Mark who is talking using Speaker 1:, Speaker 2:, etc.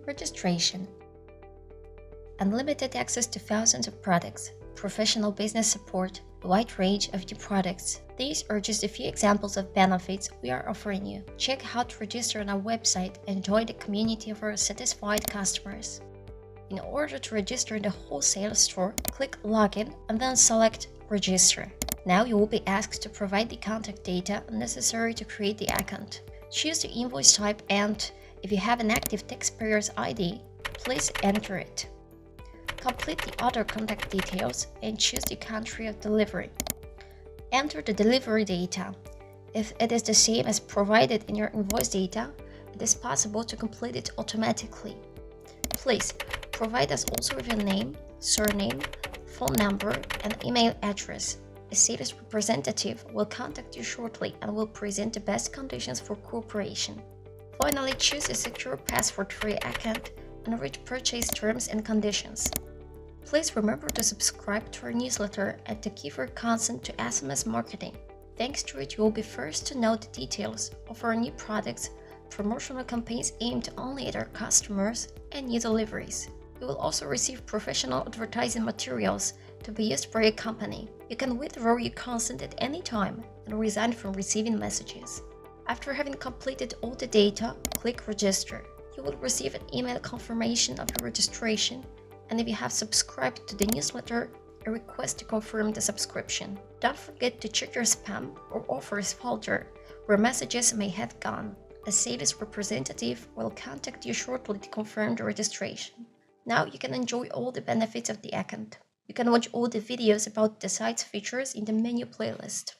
Speaker 1: Registration. Unlimited access to thousands of products, professional business support, a wide range of new products. These are just a few examples of benefits we are offering you. Check how to register on our website and join the community of our satisfied customers. In order to register in the wholesale store, click Login and then select Register. Now you will be asked to provide the contact data necessary to create the account. Choose the invoice type and, if you have an active taxpayer's ID, please enter it. Complete the other contact details and choose the country of delivery. Enter the delivery data. If it is the same as provided in your invoice data, it is possible to complete it automatically. Please provide us also with your name, surname, phone number, and email address. A sales representative will contact you shortly and will present the best conditions for cooperation. Finally, choose a secure password-free account and read purchase terms and conditions. Please remember to subscribe to our newsletter and to give your consent to SMS marketing. Thanks to it, you will be first to know the details of our new products, promotional campaigns aimed only at our customers, and new deliveries. You will also receive professional advertising materials to be used by your company. You can withdraw your consent at any time and resign from receiving messages. After having completed all the data, click Register. You will receive an email confirmation of your registration, and if you have subscribed to the newsletter, a request to confirm the subscription. Don't forget to check your spam or offers folder, where messages may have gone. A sales representative will contact you shortly to confirm the registration. Now you can enjoy all the benefits of the account. You can watch all the videos about the site's features in the menu playlist.